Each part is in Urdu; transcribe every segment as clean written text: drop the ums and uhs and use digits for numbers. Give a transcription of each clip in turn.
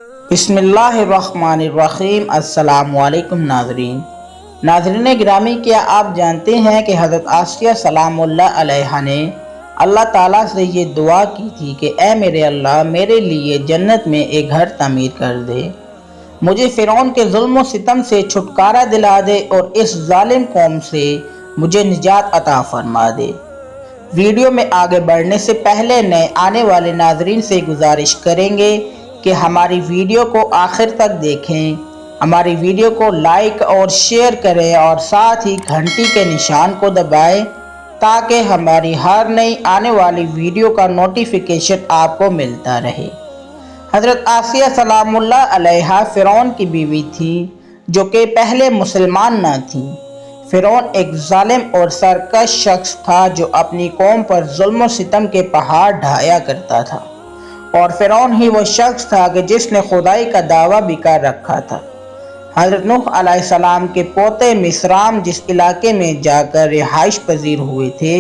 بسم اللہ الرحمن الرحیم۔ السلام علیکم ناظرین گرامی، کیا آپ جانتے ہیں کہ حضرت آسیہ سلام اللہ علیہا نے اللہ تعالیٰ سے یہ دعا کی تھی کہ اے میرے اللہ، میرے لیے جنت میں ایک گھر تعمیر کر دے، مجھے فرعون کے ظلم و ستم سے چھٹکارا دلا دے اور اس ظالم قوم سے مجھے نجات عطا فرما دے۔ ویڈیو میں آگے بڑھنے سے پہلے نئے آنے والے ناظرین سے گزارش کریں گے کہ ہماری ویڈیو کو آخر تک دیکھیں، ہماری ویڈیو کو لائک اور شیئر کریں اور ساتھ ہی گھنٹی کے نشان کو دبائیں تاکہ ہماری ہر نئی آنے والی ویڈیو کا نوٹیفیکیشن آپ کو ملتا رہے۔ حضرت آسیہ سلام اللہ علیہا فرعون کی بیوی تھی جو کہ پہلے مسلمان نہ تھی۔ فرعون ایک ظالم اور سرکش شخص تھا جو اپنی قوم پر ظلم و ستم کے پہاڑ ڈھایا کرتا تھا، اور فرعون ہی وہ شخص تھا کہ جس نے خدائی کا دعویٰ بھی کر رکھا تھا۔ حضرت نوح علیہ السلام کے پوتے مصرام جس علاقے میں جا کر رہائش پذیر ہوئے تھے،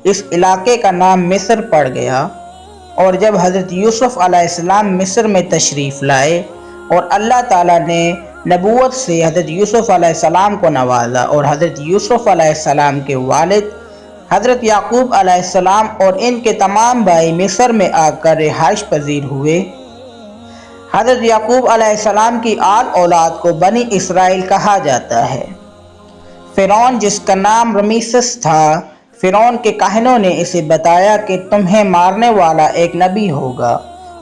اس علاقے کا نام مصر پڑ گیا، اور جب حضرت یوسف علیہ السلام مصر میں تشریف لائے اور اللہ تعالیٰ نے نبوت سے حضرت یوسف علیہ السلام کو نوازا، اور حضرت یوسف علیہ السلام کے والد حضرت یعقوب علیہ السلام اور ان کے تمام بھائی مصر میں آ کر رہائش پذیر ہوئے۔ حضرت یعقوب علیہ السلام کی آل اولاد کو بنی اسرائیل کہا جاتا ہے۔ فرعون جس کا نام رمیسس تھا، فرعون کے کاہنوں نے اسے بتایا کہ تمہیں مارنے والا ایک نبی ہوگا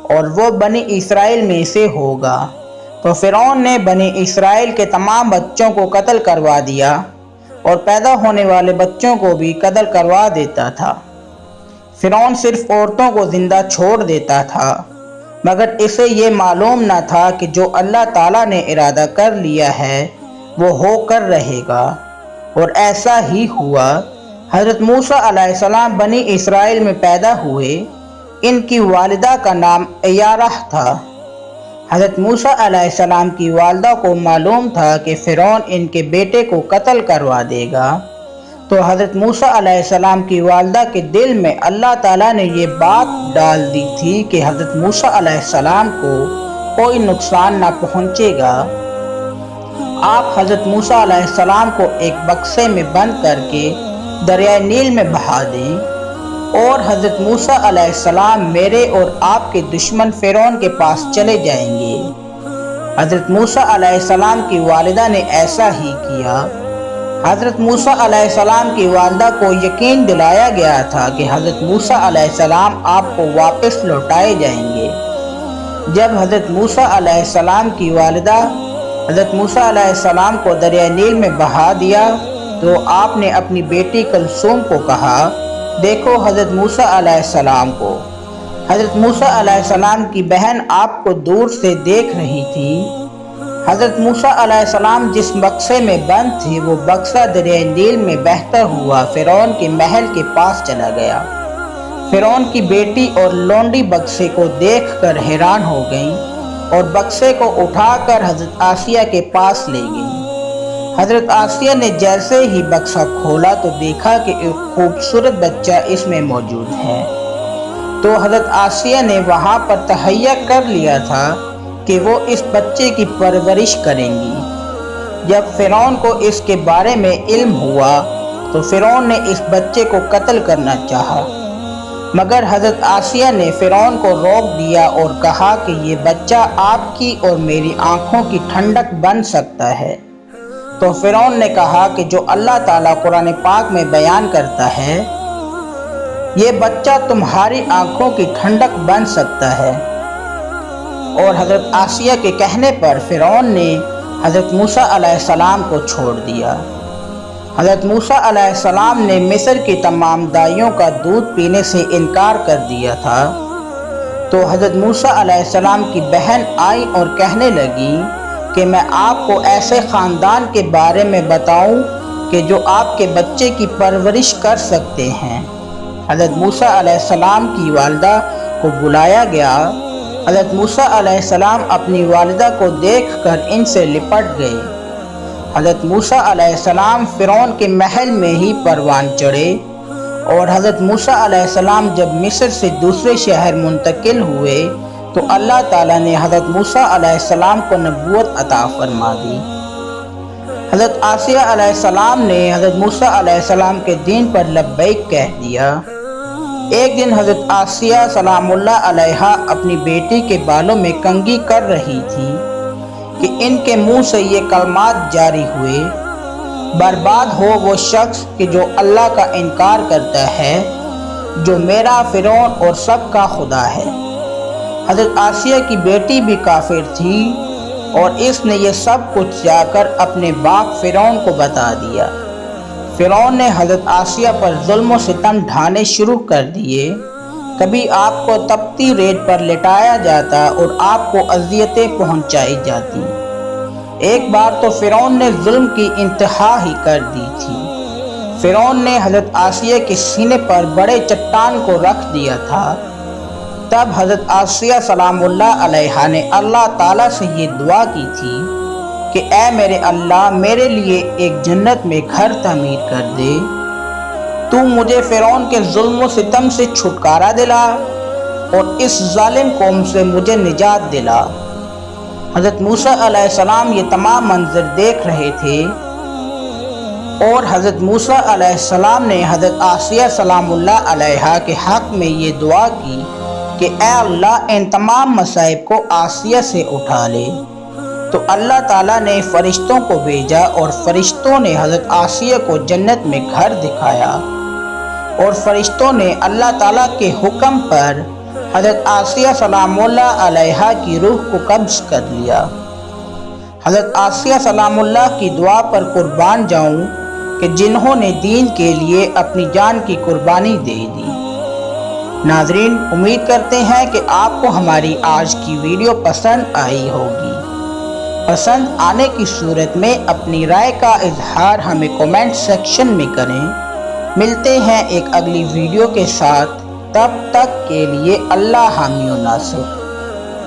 اور وہ بنی اسرائیل میں سے ہوگا، تو فرعون نے بنی اسرائیل کے تمام بچوں کو قتل کروا دیا اور پیدا ہونے والے بچوں کو بھی قتل کروا دیتا تھا۔ فرعون صرف عورتوں کو زندہ چھوڑ دیتا تھا، مگر اسے یہ معلوم نہ تھا کہ جو اللہ تعالیٰ نے ارادہ کر لیا ہے وہ ہو کر رہے گا، اور ایسا ہی ہوا۔ حضرت موسیٰ علیہ السلام بنی اسرائیل میں پیدا ہوئے۔ ان کی والدہ کا نام عیارہ تھا۔ حضرت موسیٰ علیہ السلام کی والدہ کو معلوم تھا کہ فرعون ان کے بیٹے کو قتل کروا دے گا، تو حضرت موسیٰ علیہ السلام کی والدہ کے دل میں اللہ تعالیٰ نے یہ بات ڈال دی تھی کہ حضرت موسیٰ علیہ السلام کو کوئی نقصان نہ پہنچے گا۔ آپ حضرت موسیٰ علیہ السلام کو ایک بکسے میں بند کر کے دریائے نیل میں بہا دیں، اور حضرت موسیٰ علیہ السلام میرے اور آپ کے دشمن فرعون کے پاس چلے جائیں گے۔ حضرت موسیٰ علیہ السلام کی والدہ نے ایسا ہی کیا۔ حضرت موسیٰ علیہ السلام کی والدہ کو یقین دلایا گیا تھا کہ حضرت موسیٰ علیہ السلام آپ کو واپس لوٹائے جائیں گے۔ جب حضرت موسیٰ علیہ السلام کی والدہ حضرت موسیٰ علیہ السلام کو دریائے نیل میں بہا دیا تو آپ نے اپنی بیٹی کلثوم کو کہا، دیکھو حضرت موسیٰ علیہ السلام کو۔ حضرت موسیٰ علیہ السلام کی بہن آپ کو دور سے دیکھ رہی تھی۔ حضرت موسیٰ علیہ السلام جس بکسے میں بند تھے وہ بکسہ دریائے نیل میں بہتا ہوا فرعون کے محل کے پاس چلا گیا۔ فرعون کی بیٹی اور لونڈی بکسے کو دیکھ کر حیران ہو گئیں اور بکسے کو اٹھا کر حضرت آسیہ کے پاس لے گئیں۔ حضرت آسیہ نے جیسے ہی بکسہ کھولا تو دیکھا کہ ایک خوبصورت بچہ اس میں موجود ہے، تو حضرت آسیہ نے وہاں پر تہیہ کر لیا تھا کہ وہ اس بچے کی پرورش کریں گی۔ جب فرعون کو اس کے بارے میں علم ہوا تو فرعون نے اس بچے کو قتل کرنا چاہا، مگر حضرت آسیہ نے فرعون کو روک دیا اور کہا کہ یہ بچہ آپ کی اور میری آنکھوں کی ٹھنڈک بن سکتا ہے۔ تو فرعون نے کہا کہ جو اللہ تعالیٰ قرآن پاک میں بیان کرتا ہے، یہ بچہ تمہاری آنکھوں کی ٹھنڈک بن سکتا ہے، اور حضرت آسیہ کے کہنے پر فرعون نے حضرت موسیٰ علیہ السلام کو چھوڑ دیا۔ حضرت موسیٰ علیہ السلام نے مصر کی تمام دائیوں کا دودھ پینے سے انکار کر دیا تھا، تو حضرت موسیٰ علیہ السلام کی بہن آئی اور کہنے لگی کہ میں آپ کو ایسے خاندان کے بارے میں بتاؤں کہ جو آپ کے بچے کی پرورش کر سکتے ہیں۔ حضرت موسیٰ علیہ السلام کی والدہ کو بلایا گیا۔ حضرت موسیٰ علیہ السلام اپنی والدہ کو دیکھ کر ان سے لپٹ گئے۔ حضرت موسیٰ علیہ السلام فرعون کے محل میں ہی پروان چڑھے، اور حضرت موسیٰ علیہ السلام جب مصر سے دوسرے شہر منتقل ہوئے تو اللہ تعالیٰ نے حضرت موسیٰ علیہ السلام کو نبوت عطا فرما دی۔ حضرت آسیہ علیہ السلام نے حضرت موسیٰ علیہ السلام کے دین پر لبیک کہہ دیا۔ ایک دن حضرت آسیہ سلام اللہ علیہا اپنی بیٹی کے بالوں میں کنگھی کر رہی تھی کہ ان کے منہ سے یہ کلمات جاری ہوئے: برباد ہو وہ شخص کہ جو اللہ کا انکار کرتا ہے، جو میرا فرعون اور سب کا خدا ہے۔ حضرت آسیہ کی بیٹی بھی کافر تھی اور اس نے یہ سب کچھ جا کر اپنے باپ فرعون کو بتا دیا۔ فرعون نے حضرت آسیہ پر ظلم و ستم ڈھانے شروع کر دیے۔ کبھی آپ کو تپتی ریت پر لٹایا جاتا اور آپ کو اذیتیں پہنچائی جاتی۔ ایک بار تو فرعون نے ظلم کی انتہا ہی کر دی تھی۔ فرعون نے حضرت آسیہ کے سینے پر بڑے چٹان کو رکھ دیا تھا۔ تب حضرت آسیہ سلام اللہ علیہا نے اللہ تعالیٰ سے یہ دعا کی تھی کہ اے میرے اللہ، میرے لیے ایک جنت میں گھر تعمیر کر دے، تو مجھے فرعون کے ظلم و ستم سے چھٹکارا دلا اور اس ظالم قوم سے مجھے نجات دلا۔ حضرت موسیٰ علیہ السلام یہ تمام منظر دیکھ رہے تھے اور حضرت موسیٰ علیہ السلام نے حضرت آسیہ سلام اللہ علیہا کے حق میں یہ دعا کی کہ اے اللہ، ان تمام مصائب کو آسیہ سے اٹھا لے۔ تو اللہ تعالیٰ نے فرشتوں کو بھیجا اور فرشتوں نے حضرت آسیہ کو جنت میں گھر دکھایا، اور فرشتوں نے اللہ تعالیٰ کے حکم پر حضرت آسیہ سلام اللہ علیہا کی روح کو قبض کر لیا۔ حضرت آسیہ سلام اللہ کی دعا پر قربان جاؤں کہ جنہوں نے دین کے لیے اپنی جان کی قربانی دے دی۔ ناظرین، امید کرتے ہیں کہ آپ کو ہماری آج کی ویڈیو پسند آئی ہوگی۔ پسند آنے کی صورت میں اپنی رائے کا اظہار ہمیں کومنٹ سیکشن میں کریں۔ ملتے ہیں ایک اگلی ویڈیو کے ساتھ، تب تک کے لیے اللہ حامی و ناصر۔